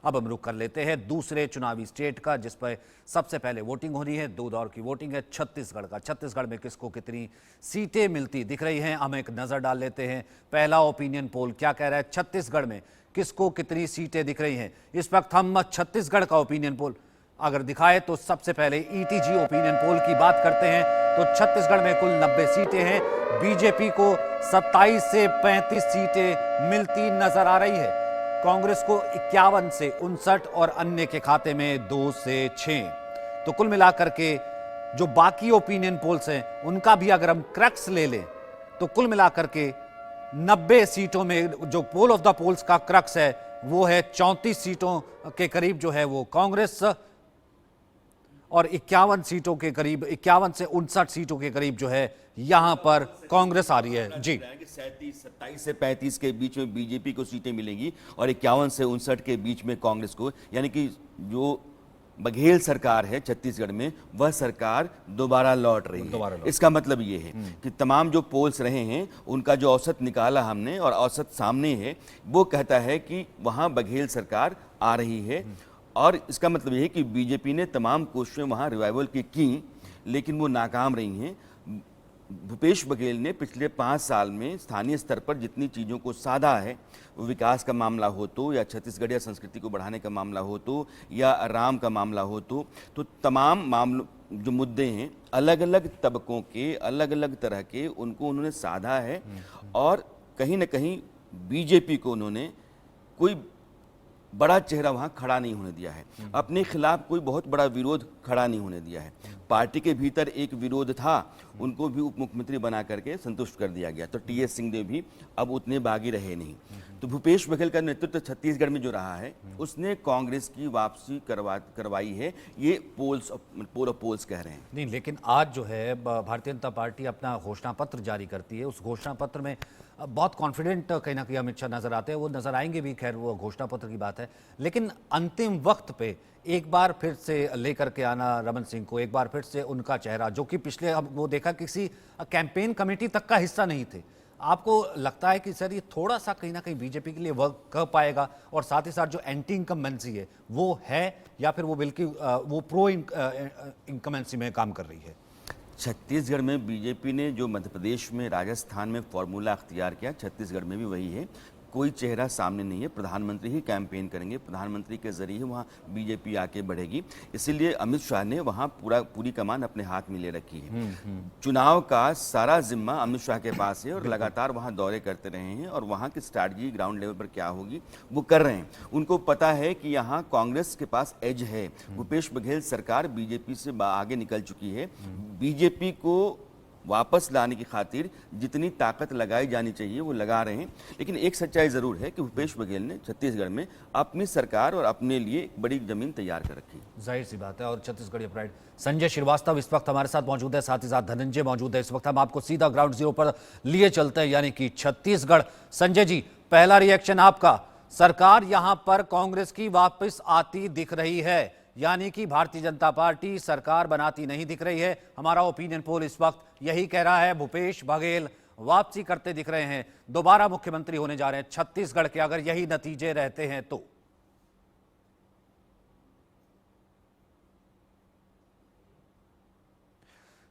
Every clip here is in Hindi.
अब हम रुख कर लेते हैं दूसरे चुनावी स्टेट का, जिस पर सबसे पहले वोटिंग हो रही है। 2 दौर की वोटिंग है छत्तीसगढ़ का। छत्तीसगढ़ में किसको कितनी सीटें मिलती दिख रही हैं, हम एक नजर डाल लेते हैं। पहला ओपिनियन पोल क्या कह रहा है, छत्तीसगढ़ में किसको कितनी सीटें दिख रही हैं। इस वक्त हम छत्तीसगढ़ का ओपिनियन पोल अगर दिखाए तो सबसे पहले ईटीजी ओपिनियन पोल की बात करते हैं तो छत्तीसगढ़ में कुल 90 सीटें हैं। बीजेपी को 27 से 35 सीटें मिलती नजर आ रही है, कांग्रेस को 51 से 59 और अन्य के खाते में 2 से 6। तो कुल मिलाकर के जो बाकी ओपिनियन पोल्स हैं उनका भी अगर हम क्रक्स ले लें तो कुल मिलाकर के 90 सीटों में जो पोल ऑफ द पोल्स का क्रक्स है वो है 34 सीटों के करीब जो है वो कांग्रेस, और 51 सीटों के करीब, 51 से 59 सीटों के करीब जो है यहां पर कांग्रेस आ रही है। जी, 27 से 35 के बीच में बीजेपी को सीटें मिलेंगी और 51 से 59 के बीच में कांग्रेस को, यानी कि जो बघेल सरकार है छत्तीसगढ़ में वह सरकार दोबारा लौट रही है। इसका मतलब ये है कि तमाम जो पोल्स रहे हैं उनका जो औसत निकाला हमने और औसत सामने है वो कहता है कि वहां बघेल सरकार आ रही है। और इसका मतलब ये है कि बीजेपी ने तमाम कोशिशें वहां रिवाइवल की लेकिन वो नाकाम रही हैं। भूपेश बघेल ने पिछले 5 साल में स्थानीय स्तर पर जितनी चीज़ों को साधा है, विकास का मामला हो तो, या छत्तीसगढ़िया संस्कृति को बढ़ाने का मामला हो तो, या राम का मामला हो तो तमाम मामलों जो मुद्दे हैं अलग अलग तबकों के, अलग अलग तरह के, उनको उन्होंने साधा है। और कहीं ना कहीं बीजेपी को उन्होंने कोई बड़ा चेहरा वहां खड़ा नहीं होने दिया है, अपने खिलाफ कोई बहुत बड़ा विरोध खड़ा नहीं होने दिया है। पार्टी के भीतर एक विरोध था, उनको भी उप मुख्यमंत्री बना करके संतुष्ट कर दिया गया, तो टीएस सिंहदेव भी अब उतने बागी रहे नहीं। तो भूपेश बघेल का नेतृत्व छत्तीसगढ़ में जो रहा है उसने कांग्रेस की वापसी करवाई है, ये पोल ऑफ पोल्स कह रहे हैं। नहीं, लेकिन आज जो है भारतीय जनता पार्टी अपना घोषणा पत्र जारी करती है। उस घोषणा पत्र में बहुत कॉन्फिडेंट कहीं ना कहीं अमित शाह नजर आते हैं, वो नजर आएंगे भी, खैर वो घोषणा पत्र की बात है। लेकिन अंतिम वक्त पे एक बार फिर से लेकर के आना रमन सिंह को, एक बार फिर से उनका चेहरा, जो कि पिछले अब वो देखा किसी कैंपेन कमेटी तक का हिस्सा नहीं थे, आपको लगता है कि सर ये थोड़ा सा कहीं ना कहीं बीजेपी के लिए वर्क कर पाएगा? और साथ ही साथ जो एंटी इनकम्बेंसी है वो है, या फिर वो बिल्कुल वो प्रो इनकम्बेंसी में काम कर रही है? छत्तीसगढ़ में बीजेपी ने जो मध्य प्रदेश में, राजस्थान में फॉर्मूला अख्तियार किया, छत्तीसगढ़ में भी वही है। कोई चेहरा सामने नहीं है, प्रधानमंत्री ही कैंपेन करेंगे, प्रधानमंत्री के जरिए वहाँ बीजेपी आके बढ़ेगी। इसीलिए अमित शाह ने वहाँ पूरी कमान अपने हाथ में ले रखी है। चुनाव का सारा जिम्मा अमित शाह के पास है और लगातार वहाँ दौरे करते रहे हैं और वहाँ की स्ट्रैटेजी ग्राउंड लेवल पर क्या होगी वो कर रहे हैं। उनको पता है कि यहाँ कांग्रेस के पास एज है, भूपेश बघेल सरकार बीजेपी से आगे निकल चुकी है। बीजेपी को वापस लाने की खातिर जितनी ताकत लगाई जानी चाहिए वो लगा रहे हैं। लेकिन एक सच्चाई जरूर है कि भूपेश बघेल ने छत्तीसगढ़ में अपनी सरकार और अपने लिए एक बड़ी जमीन तैयार कर रखी है। जाहिर सी बात है। और छत्तीसगढ़ प्राइड संजय श्रीवास्तव इस वक्त हमारे साथ मौजूद है, साथ ही साथ धनंजय मौजूद है। इस वक्त हम आपको सीधा ग्राउंड जीरो पर लिए चलते हैं, यानी कि छत्तीसगढ़। संजय जी, पहला रिएक्शन आपका, सरकार यहां पर कांग्रेस की वापस आती दिख रही है, यानी कि भारतीय जनता पार्टी सरकार बनाती नहीं दिख रही है। हमारा ओपिनियन पोल इस वक्त यही कह रहा है, भूपेश बघेल वापसी करते दिख रहे हैं, दोबारा मुख्यमंत्री होने जा रहे हैं छत्तीसगढ़ के, अगर यही नतीजे रहते हैं तो।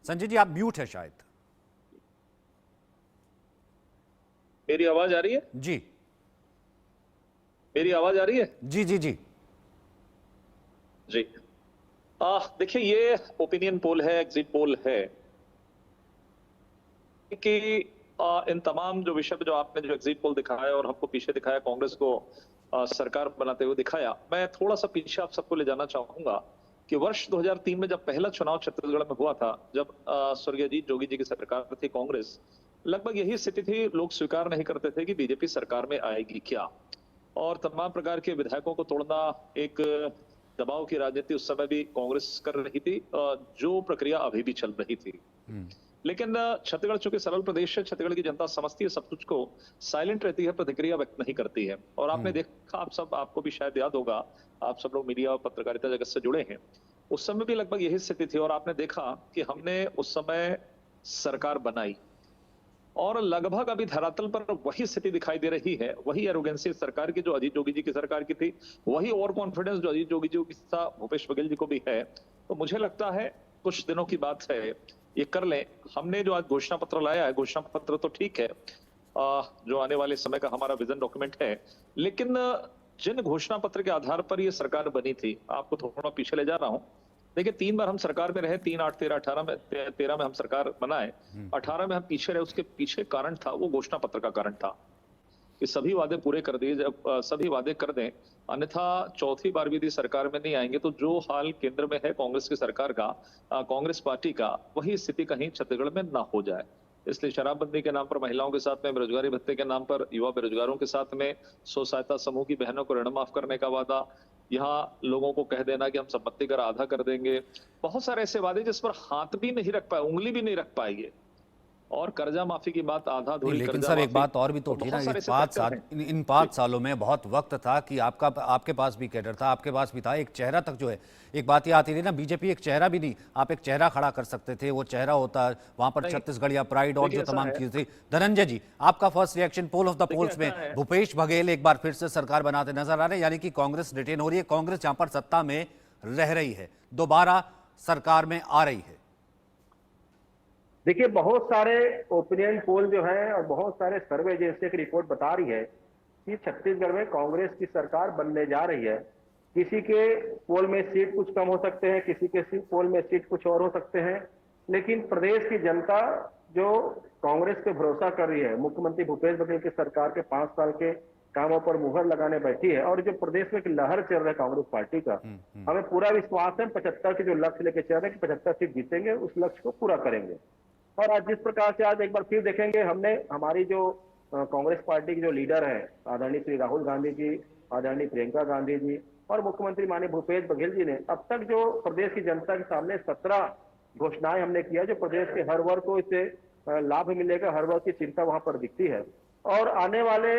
संजय जी, आप म्यूट है शायद। मेरी आवाज आ रही है? जी, मेरी आवाज आ रही है? जी जी जी जी। देखिए, ये ओपिनियन पोल है, एग्जिट पोल है कि इन तमाम जो विषय पे जो आपने जो एग्जिट पोल दिखाया और हमको पीछे दिखाया, कांग्रेस को सरकार बनाते हुए दिखाया, मैं थोड़ा सा पीछे आप सबको ले जाना चाहूंगा कि वर्ष 2003 में जब पहला चुनाव छत्तीसगढ़ में हुआ था, जब स्वर्गीय अजीत जोगी जी की सरकार थी कांग्रेस, लगभग यही स्थिति थी। लोग स्वीकार नहीं करते थे कि बीजेपी सरकार में आएगी क्या, और तमाम प्रकार के विधायकों को तोड़ना, एक दबाव की राजनीति उस समय भी कांग्रेस कर रही थी, जो प्रक्रिया अभी भी चल रही थी। लेकिन छत्तीसगढ़ चूंकि सरल प्रदेश है, छत्तीसगढ़ की जनता समझती है सब कुछ को, साइलेंट रहती है, प्रतिक्रिया व्यक्त नहीं करती है। और आपने देखा, आपको भी शायद याद होगा, आप सब लोग मीडिया और पत्रकारिता जगत से जुड़े हैं, उस समय भी लगभग यही स्थिति थी। और आपने देखा कि हमने उस समय सरकार बनाई, और लगभग अभी धरातल पर वही स्थिति दिखाई दे रही है, वही एरोगेंसी सरकार की जो अजीत जोगी जी की सरकार की थी, वही ओवर कॉन्फिडेंस जो अजीत जोगी जी की था, भूपेश बघेल जी को भी है। तो मुझे लगता है कुछ दिनों की बात है, ये कर लें। हमने जो आज घोषणा पत्र लाया है, घोषणा पत्र तो ठीक है, जो आने वाले समय का हमारा विजन डॉक्यूमेंट है, लेकिन जिन घोषणा पत्र के आधार पर ये सरकार बनी थी, आपको थोड़ा पीछे ले जा रहा हूं। देखिए 3 बार हम सरकार में रहे, 3, 8, 13, 18 में, 13 में हम सरकार बनाए, 18 में हम पीछे रहे। उसके पीछे कारण था वो घोषणा पत्र का कारण था कि सभी वादे पूरे कर दिए, जब सभी वादे कर दें, अन्यथा चौथी बार भी यदि सरकार में नहीं आएंगे तो जो हाल केंद्र में है कांग्रेस की सरकार का, कांग्रेस पार्टी का, वही स्थिति कहीं छत्तीसगढ़ में ना हो जाए। इसलिए शराबबंदी के नाम पर महिलाओं के साथ में, बेरोजगारी भत्ते के नाम पर युवा बेरोजगारों के साथ में, स्व सहायता समूह की बहनों को ऋण माफ करने का वादा, यहाँ लोगों को कह देना कि हम संपत्ति कर आधा कर देंगे, बहुत सारे ऐसे वादे जिस पर हाथ भी नहीं रख पाए, उंगली भी नहीं रख पाएंगे। और कर्जा माफी की बात आधा नहीं, अधूरी लेकिन कर्जा सर एक माफी, बात और भी तो तो उठी ना, बहुत सारे इस ऐसे 5 फैक्टर साल हैं। इन 5 सालों में बहुत वक्त था कि आपके पास भी कैडर था, आपके पास भी था, एक चेहरा तक जो है, एक बात ये आती थी ना, बीजेपी एक चेहरा भी नहीं, आप एक चेहरा खड़ा कर सकते थे, वो चेहरा होता वहां पर नहीं, छत्तीसगढ़ या प्राइड और देखिए जो ऐसा तमाम है, चीजें थी। धनंजय जी, आपका first reaction, poll of the देखिए पोल्स ऐसा में है, भूपेश बघेल एक बार फिर से सरकार बनाते नजर आ रहे हैं, यानी कि कांग्रेस रिटेन हो रही है, कांग्रेस जहां पर सत्ता में रह रही है, दोबारा सरकार में आ रही है। देखिए बहुत सारे ओपिनियन पोल जो है और बहुत सारे सर्वे एजेंसी की रिपोर्ट बता रही है कि छत्तीसगढ़ में कांग्रेस की सरकार बनने जा रही है। किसी के पोल में सीट कुछ कम हो सकते हैं, किसी के पोल में सीट कुछ और हो सकते हैं, लेकिन प्रदेश की जनता जो कांग्रेस पे भरोसा कर रही है, मुख्यमंत्री भूपेश बघेल की सरकार के 5 साल के कामों पर मुहर लगाने बैठी है, और जो प्रदेश में एक लहर चल रहा है कांग्रेस पार्टी का, हमें पूरा विश्वास है 75 के जो लक्ष्य लेके चल रहे हैं कि 75 सीट जीतेंगे, उस लक्ष्य को पूरा करेंगे। और आज जिस प्रकार से आज एक बार फिर देखेंगे, हमने हमारी जो कांग्रेस पार्टी के जो लीडर हैं, आदरणीय श्री राहुल गांधी जी, आदरणीय प्रियंका गांधी जी और मुख्यमंत्री माननीय भूपेश बघेल जी ने अब तक जो प्रदेश की जनता के सामने 17 घोषणाएं हमने किया, जो प्रदेश के हर वर्ग को इससे लाभ मिलेगा, हर वर्ग की चिंता वहां पर दिखती है। और आने वाले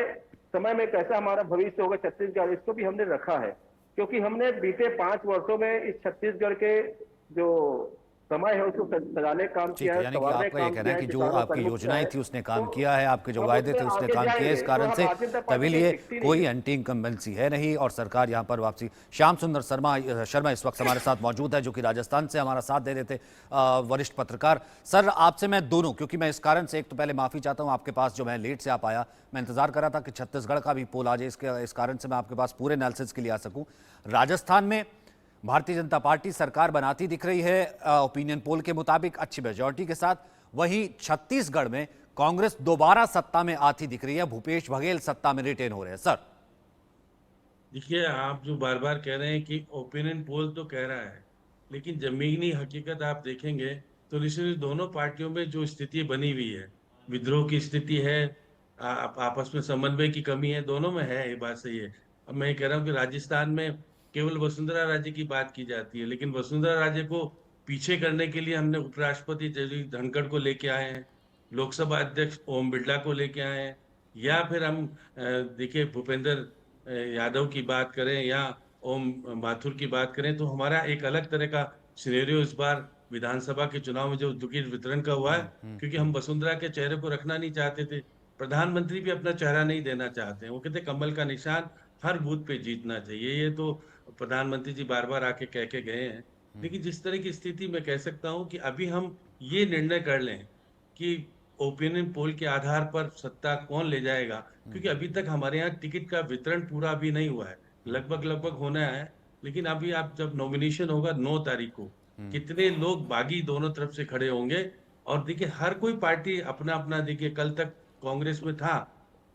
समय में कैसा हमारा भविष्य होगा छत्तीसगढ़, इसको भी हमने रखा है, क्योंकि हमने बीते 5 वर्षों में इस छत्तीसगढ़ के जो समय है उसको सजाने काम ठीक किया है, है, यानी कि संवारने आपका ये काम कहना किया है है, कि जो किसानों आपकी का योजनाएं है। थी उसने काम तो किया है, आपके जो हम वायदे थे उसमें उसने आगे काम किया, इस जाएंगे, कारण तो से हम भारतीय जनता पार्टी तभी में लिए टिकती नहीं कोई है। एंटी इनकम्बेंसी है नहीं और सरकार यहाँ पर वापसी। श्याम सुंदर शर्मा इस वक्त हमारे साथ मौजूद है, जो कि राजस्थान से हमारा साथ दे देते वरिष्ठ पत्रकार। सर आपसे मैं दोनों, क्योंकि मैं इस कारण से, एक तो पहले माफी चाहता हूँ आपके पास, जो मैं लेट से आ पाया, मैं इंतजार कर रहा था कि छत्तीसगढ़ का भी पोल आ जाए, इस कारण से मैं आपके पास पूरे एनालिसिस के लिए आ सकूं। राजस्थान में भारतीय जनता पार्टी सरकार बनाती दिख रही है ओपिनियन पोल के मुताबिक अच्छी मेजॉरिटी के साथ, वहीं छत्तीसगढ़ में कांग्रेस दोबारा सत्ता में आती दिख रही है, भूपेश बघेल सत्ता में रिटेन हो रहे हैं। सर देखिए, आप जो बार बार कह रहे हैं कि ओपिनियन पोल तो कह रहा है, लेकिन जमीनी हकीकत आप देखेंगे तो निश्चित दोनों पार्टियों में जो स्थिति बनी हुई है, विद्रोह की स्थिति है, आपस में समन्वय की कमी है, दोनों में है, ये बात सही है। अब मैं ये कह रहा हूँ कि राजस्थान में केवल वसुंधरा राजे की बात की जाती है, लेकिन वसुंधरा राजे को पीछे करने के लिए हमने उपराष्ट्रपति जगदीप धनखड़ को लेके आए हैं, लोकसभा अध्यक्ष ओम बिरला को लेके आए हैं, या फिर हम देखिए भूपेंद्र यादव की बात करें या ओम माथुर की बात करें, तो हमारा एक अलग तरह का सिनेरियो इस बार विधानसभा के चुनाव में जो टिकट वितरण का हुआ है, क्योंकि हम वसुंधरा के चेहरे को रखना नहीं चाहते थे। प्रधानमंत्री भी अपना चेहरा नहीं देना चाहते हैं, वो कहते कमल का निशान हर बूथ पे जीतना चाहिए, ये तो प्रधानमंत्री जी बार बार आके कह के गए हैं। लेकिन जिस तरह की स्थिति मैं कह सकता हूँ कि अभी हम ये निर्णय कर लें कि ओपिनियन पोल के आधार पर सत्ता कौन ले जाएगा, क्योंकि अभी तक हमारे यहाँ टिकट का वितरण पूरा अभी नहीं हुआ है, लगभग होना है। लेकिन अभी आप जब नॉमिनेशन होगा 9 तारीख को, कितने लोग बागी दोनों तरफ से खड़े होंगे, और देखिए हर कोई पार्टी अपना अपना, देखिए कल तक कांग्रेस में था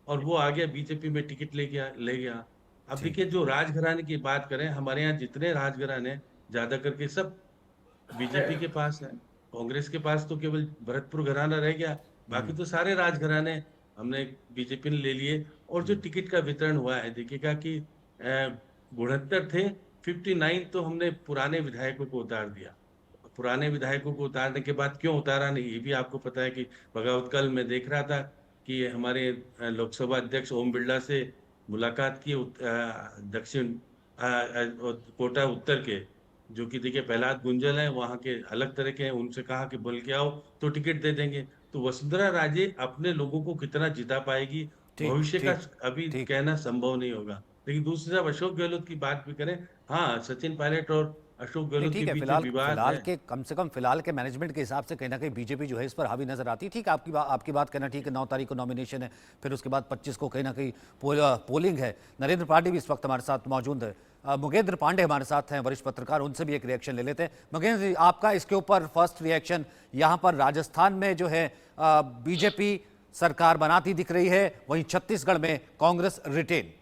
और वो आ गया बीजेपी में टिकट ले गया। अब देखिए जो राजघराने की बात करें, हमारे यहाँ जितने राजघराने ज्यादा करके सब बीजेपी के पास है, कांग्रेस के पास तो केवल भरतपुर घराना रह गया, बाकी तो सारे राजघराने हमने बीजेपी ने ले लिए। और जो टिकट का वितरण हुआ है, देखिएगा कि 69 थे, 59 तो हमने पुराने विधायकों को उतार दिया। पुराने विधायकों को उतारने के बाद क्यों उतारा नहीं, ये भी आपको पता है कि बगावत कल मैं देख रहा था कि हमारे लोकसभा अध्यक्ष ओम बिरला से मुलाकात की दक्षिण कोटा उत्तर के, जो कि देखिए प्रहलाद गुंजल है, वहाँ के अलग तरह के हैं, उनसे कहा कि बोल के आओ तो टिकट दे देंगे। तो वसुंधरा राजे अपने लोगों को कितना जिता पाएगी, ठीक, भविष्य का ठीक, अभी ठीक। कहना संभव नहीं होगा। लेकिन दूसरी तरफ अशोक गहलोत की बात भी करें, हाँ, सचिन पायलट और अशोक नहीं गहलोत के ठीक है, बीच में फिलहाल विवाद फिलहाल है। के कम से कम फिलहाल के मैनेजमेंट के हिसाब से कहीं ना कहीं बीजेपी जो है इस पर हावी नजर आती है। ठीक है, आपकी बात करना ठीक है, 9 तारीख को नॉमिनेशन है, फिर उसके बाद 25 को कहीं ना कहीं पोलिंग है। नरेंद्र पांडे भी इस वक्त हमारे साथ मौजूद है। मुगेंद्र पांडे हमारे साथ हैं, वरिष्ठ पत्रकार, उनसे भी एक रिएक्शन ले लेते हैं। मुगेंद्र जी, आपका इसके ऊपर फर्स्ट रिएक्शन, यहाँ पर राजस्थान में जो है बीजेपी सरकार बनाती दिख रही है, वहीं छत्तीसगढ़ में कांग्रेस रिटेन।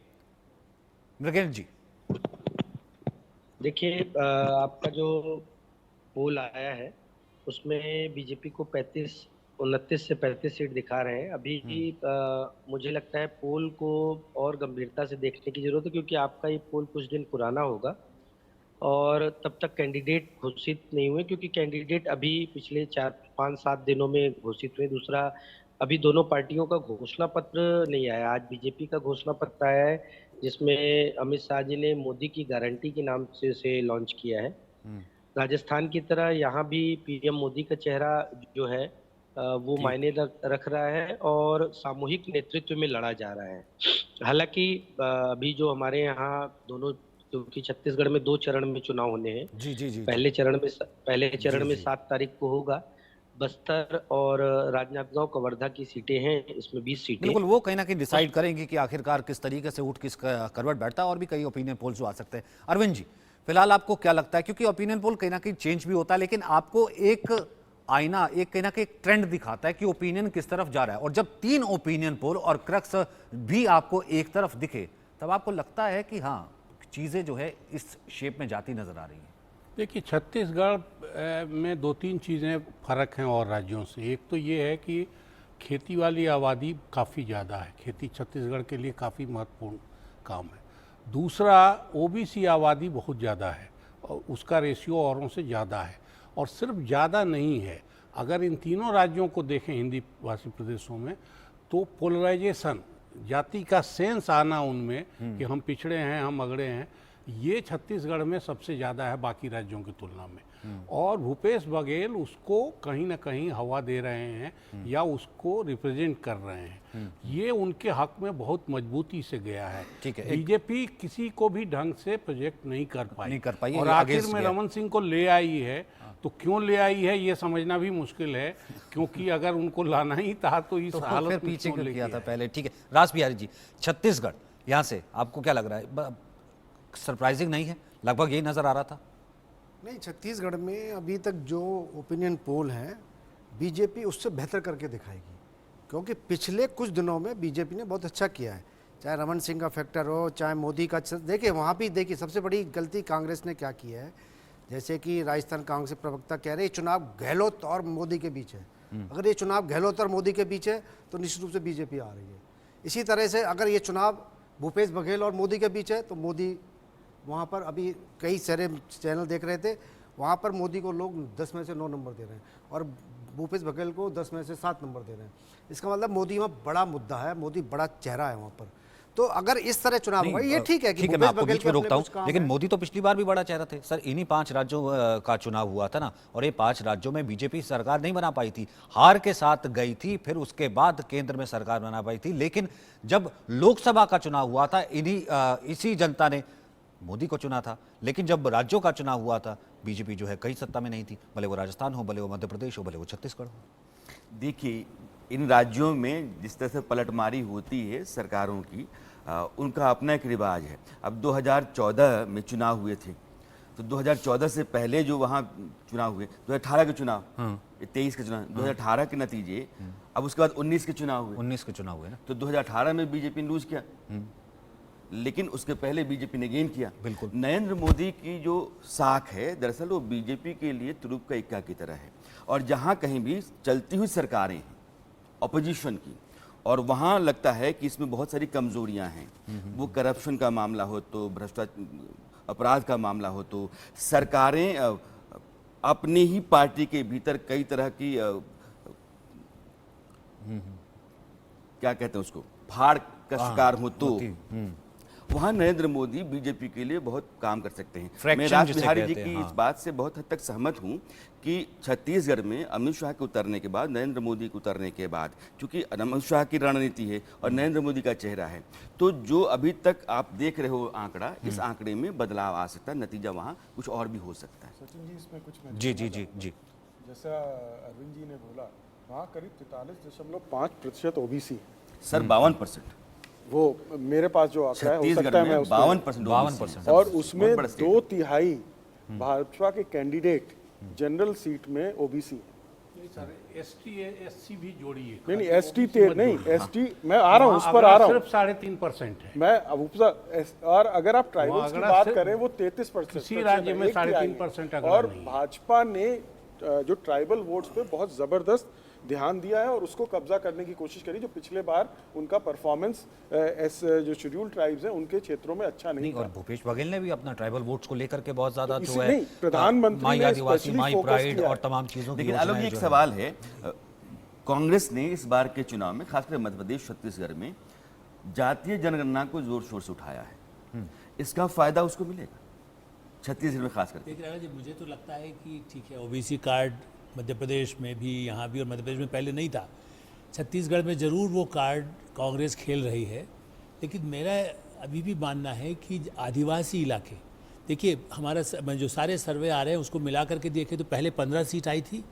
मुगेंद्र जी। देखिए, आपका जो पोल आया है उसमें बीजेपी को 29 से 35 सीट दिखा रहे हैं अभी। मुझे लगता है पोल को और गंभीरता से देखने की जरूरत है, क्योंकि आपका ये पोल कुछ दिन पुराना होगा और तब तक कैंडिडेट घोषित नहीं हुए, क्योंकि कैंडिडेट अभी पिछले 4-5-7 दिनों में घोषित हुए। दूसरा, अभी दोनों पार्टियों का घोषणा पत्र नहीं आया। आज बीजेपी का घोषणा पत्र आया है, जिसमें अमित शाह जी ने मोदी की गारंटी के नाम से लॉन्च किया है। राजस्थान की तरह यहाँ भी पीएम मोदी का चेहरा जो है वो मायने रख रहा है और सामूहिक नेतृत्व में लड़ा जा रहा है। हालांकि अभी जो हमारे यहाँ दोनों, क्योंकि छत्तीसगढ़ में 2 चरण में चुनाव होने हैं। जी जी जी। पहले चरण में जी। 7 तारीख को होगा। बस्तर और राजनांदगांव कवर्धा की सीटें हैं, इसमें 20 सीटें। बिल्कुल, वो कहीं ना कहीं डिसाइड करेंगे कि आखिरकार किस तरीके से उठ किस करवट बैठता है, और भी कई ओपिनियन पोल्स जो आ सकते हैं। अरविंद जी, फिलहाल आपको क्या लगता है, क्योंकि ओपिनियन पोल कहीं ना कहीं चेंज भी होता है, लेकिन आपको एक आईना, एक कहीं ना कहीं एक ट्रेंड दिखाता है कि ओपिनियन किस तरफ जा रहा है, और जब 3 ओपिनियन पोल और क्रक्स भी आपको एक तरफ दिखे, तब आपको लगता है कि हाँ, चीज़ें जो है इस शेप में जाती नजर आ रही हैं। देखिए, छत्तीसगढ़ में 2-3 चीज़ें फ़र्क हैं और राज्यों से। एक तो ये है कि खेती वाली आबादी काफ़ी ज़्यादा है, खेती छत्तीसगढ़ के लिए काफ़ी महत्वपूर्ण काम है। दूसरा, ओबीसी आबादी बहुत ज़्यादा है और उसका रेशियो औरों से ज़्यादा है। और सिर्फ ज़्यादा नहीं है, अगर इन तीनों राज्यों को देखें हिंदी भाषी प्रदेशों में, तो पोलराइजेशन, जाति का सेंस आना उनमें कि हम पिछड़े हैं, हम अगड़े हैं, ये छत्तीसगढ़ में सबसे ज़्यादा है बाकी राज्यों की तुलना में। और भूपेश बघेल उसको कहीं ना कहीं हवा दे रहे हैं या उसको रिप्रेजेंट कर रहे हैं। ये उनके हक में बहुत मजबूती से गया है। ठीक है, बीजेपी किसी को भी ढंग से प्रोजेक्ट नहीं कर पाई और ये आखिर against में गया। रमन सिंह को ले आई है। तो क्यों ले आई है ये समझना भी मुश्किल है, क्योंकि अगर उनको लाना ही था तो इस तो हालत फिर में पीछे क्यों क्यों लेके किया था आए? पहले। ठीक है, रास बिहारी जी, छत्तीसगढ़, यहाँ से आपको क्या लग रहा है? सरप्राइजिंग नहीं है, लगभग यही नजर आ रहा था। नहीं, छत्तीसगढ़ में अभी तक जो ओपिनियन पोल हैं बीजेपी उससे बेहतर करके दिखाएगी, क्योंकि पिछले कुछ दिनों में बीजेपी ने बहुत अच्छा किया है। चाहे रमन सिंह का फैक्टर हो, चाहे मोदी का, देखिए वहाँ भी देखिए सबसे बड़ी गलती कांग्रेस ने क्या की है। जैसे कि राजस्थान कांग्रेस के प्रवक्ता कह रहे हैं चुनाव गहलोत और मोदी के बीच है। अगर ये चुनाव गहलोत और मोदी के बीच है तो निश्चित रूप से बीजेपी आ रही है। इसी तरह से अगर ये चुनाव भूपेश बघेल और मोदी के बीच है तो मोदी, वहाँ पर अभी कई सारे चैनल देख रहे थे, वहाँ पर मोदी को लोग 10 में से 9 नंबर दे रहे हैं और भूपेश बघेल को 10 में से 7 नंबर दे रहे हैं। इसका मतलब मोदी वहाँ बड़ा मुद्दा है, मोदी बड़ा चेहरा है वहाँ पर। तो अगर इस तरह चुनाव होगा, ये ठीक है कि ठीक है, मैं भूपेश आपको बघेल बीच के में अपने रोकता हूँ, कुछ काम लेकिन हैं। मोदी तो पिछली बार भी बड़ा चेहरा थे सर। इन्हीं 5 राज्यों का चुनाव हुआ था ना, और ये 5 राज्यों में बीजेपी सरकार नहीं बना पाई थी, हार के साथ गई थी, फिर उसके बाद केंद्र में सरकार बना पाई थी। लेकिन जब लोकसभा का चुनाव हुआ था, इसी जनता ने मोदी को चुना था। लेकिन जब राज्यों का चुनाव हुआ था, बीजेपी जो है कहीं सत्ता में नहीं थी, भले वो राजस्थान हो, भले वो मध्य प्रदेश हो, भले वो छत्तीसगढ़ हो। देखिए, इन राज्यों में जिस तरह से पलटमारी होती है सरकारों की, उनका अपना एक रिवाज है। अब 2014 में चुनाव हुए थे, तो 2014 से पहले जो वहाँ चुनाव हुए, 2018 के चुनाव, 23 के चुनाव, 2018 के नतीजे, अब उसके बाद 19 के चुनाव हुए। 19 के चुनाव हुए ना, तो 2018 में बीजेपी ने लूज किया, लेकिन उसके पहले बीजेपी ने गेन किया। बिल्कुल। नरेंद्र मोदी की जो साख है, दरअसल वो बीजेपी के लिए तुरुप का इक्का की तरह है। और जहाँ कहीं भी चलती हुई सरकारें हैं ऑपोजिशन की, और वहाँ लगता है कि इसमें बहुत सारी कमजोरियां हैं, वो करप्शन का मामला हो तो, भ्रष्टाचार, अपराध का मामला हो तो, सरकारें अपनी ही पार्टी के भीतर कई तरह की क्या कहते हैं उसको, फाड़ का शिकार हो तो, वहां नरेंद्र मोदी बीजेपी के लिए बहुत काम कर सकते हैं। Fraction मैं राज जिसे बिहारी जी कहते की हैं, इस बात से बहुत हद तक सहमत हूं कि छत्तीसगढ़ में अमित शाह के उतरने के बाद, नरेंद्र मोदी के उतरने के बाद, क्योंकि अमित शाह की रणनीति है और नरेंद्र मोदी का चेहरा है, तो जो अभी तक आप देख रहे हो आंकड़ा, इस आंकड़े में बदलाव आ सकता है, नतीजा वहां कुछ और भी हो सकता है। सचिन जी, इसमें कुछ मैं जी जी जी जी जैसा अरविंद जी ने बोला, वहाँ करीब 43.5% ओबीसी, सर 52%, वो मेरे पास जो आंकड़ा है, हो छत्तीसगढ़ सकता है मैं में उसमें 52% 52%, और उसमें बहुत बड़ा state है। 2/3 भाजपा के कैंडिडेट जनरल सीट में ओबीसी है। नहीं सर, एसटी एससी भी जोड़िए। नहीं एसटी नहीं, एसटी मैं आ रहा हूँ, उस पर आ रहा हूँ। सिर्फ 3.5% है। मैं और अगर आप ट्राइबल्स की अगर बात सिर्फ करें वो 33%। किसी राज्य में 3.5% अगर और नहीं है। भाजपा ने जो ट्राइबल वोट्स पे बहुत जबरदस्त ध्यान दिया है और उसको कब्जा करने की कोशिश करी, जो पिछले बार उनका परफॉर्मेंस जो शेड्यूल ट्राइब्स हैं उनके क्षेत्रों में अच्छा नहीं और था। भूपेश बघेल ने भी अपना ट्राइबल वोट्स को लेकर के बहुत ज्यादा जो है नहीं, प्रधानमंत्री माई ने आदिवासी, specially माई focus प्राइड किया और है। तमाम चीजों की लेकिन योजनाएं आलोक जी, एक जो सवाल है, कांग्रेस ने इस बार के चुनाव में, खासकर मध्य प्रदेश छत्तीसगढ़ में, जातीय जनगणना को जोर शोर से उठाया है। इसका फायदा उसको मिलेगा छत्तीसगढ़ में खास करके? देख रहे जी, मुझे तो लगता है कि ठीक है, ओबीसी कार्ड मध्य प्रदेश में भी, यहाँ भी, और मध्य प्रदेश में पहले नहीं था। छत्तीसगढ़ में ज़रूर वो कार्ड कांग्रेस खेल रही है, लेकिन मेरा अभी भी मानना है कि आदिवासी इलाके, देखिए हमारा जो सारे सर्वे आ रहे हैं उसको मिला करके देखें तो पहले 15 सीट आई थी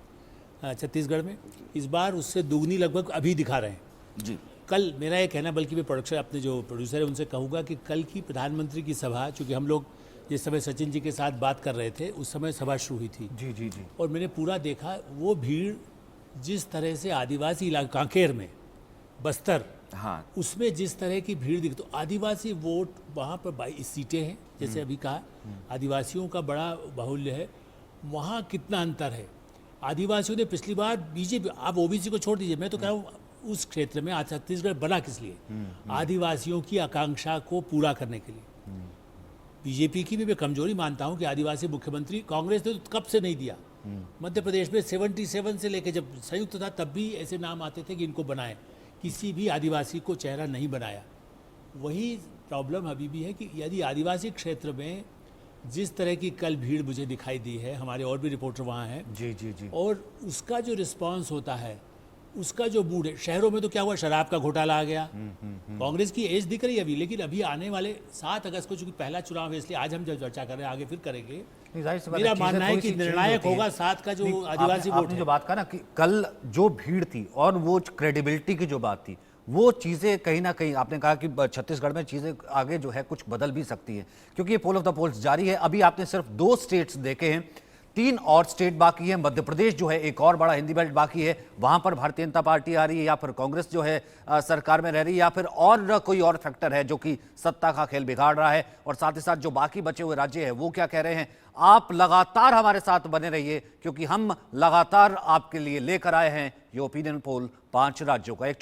छत्तीसगढ़ में, इस बार उससे दुगनी लगभग अभी दिखा रहे हैं जी। कल मेरा ये कहना, बल्कि मैं प्रोडक्शन अपने जो प्रोड्यूसर है उनसे कहूँगा कि कल की प्रधानमंत्री की सभा, चूँकि हम लोग जिस समय सचिन जी के साथ बात कर रहे थे उस समय सभा शुरू हुई थी, जी जी जी, और मैंने पूरा देखा वो भीड़ जिस तरह से आदिवासी इलाका कांकेर में, बस्तर, हाँ, उसमें जिस तरह की भीड़ दिखी, तो आदिवासी वोट वहाँ पर 22 सीटें हैं जैसे अभी कहा, आदिवासियों का बड़ा बाहुल्य है। वहाँ कितना अंतर है, आदिवासियों ने पिछली बार बीजेपी, आप ओबीसी को छोड़ दीजिए, मैं तो कह रहा हूँ उस क्षेत्र में आज छत्तीसगढ़ बना किस लिए, आदिवासियों की आकांक्षा को पूरा करने के लिए। बीजेपी की भी मैं कमजोरी मानता हूं कि आदिवासी मुख्यमंत्री कांग्रेस ने तो कब से नहीं दिया। मध्य प्रदेश में 77 से लेकर जब संयुक्त था तब भी ऐसे नाम आते थे कि इनको बनाएं, किसी भी आदिवासी को चेहरा नहीं बनाया। वही प्रॉब्लम अभी भी है कि यदि आदिवासी क्षेत्र में जिस तरह की कल भीड़ मुझे दिखाई दी है, हमारे और भी रिपोर्टर वहाँ हैं, जी जी जी, और उसका जो रिस्पांस होता है, उसका जो मूड है, शहरों में तो क्या हुआ, शराब का घोटाला आ गया, कांग्रेस की एज दिख रही है अभी, लेकिन अभी आने वाले 7 अगस्त को, चूंकि पहला चुनाव है इसलिए आज हम जब चर्चा कर रहे हैं, आगे फिर करेंगे। नहीं, जाहिर सी बात है, मेरा चीज़ें मानना है थोड़ी कि सी change निर्णायक होती हैं। होगा 7 का जो नहीं, आदिवासी वोट आपने है। जो बात कहा ना कि कल जो भीड़ थी और वो क्रेडिबिलिटी की जो बात थी, वो चीज़ें कहीं ना कहीं आपने कहा कि छत्तीसगढ़ में चीज़ें आगे जो है कुछ बदल भी सकती हैं, क्योंकि ये पोल ऑफ द पोल्स जारी है। अभी आपने सिर्फ 2 स्टेट्स देखे हैं, 3 और स्टेट बाकी है। मध्य प्रदेश जो है एक और बड़ा हिंदी बेल्ट बाकी है, वहां पर भारतीय जनता पार्टी आ रही है, या फिर कांग्रेस जो है सरकार में रह रही है, या फिर और कोई और फैक्टर है जो कि सत्ता का खेल बिगाड़ रहा है। और साथ ही साथ जो बाकी बचे हुए राज्य है वो क्या कह रहे हैं, आप लगातार हमारे साथ बने रहिए, क्योंकि हम लगातार आपके लिए लेकर आए हैं ये ओपिनियन पोल 5 राज्यों का। एक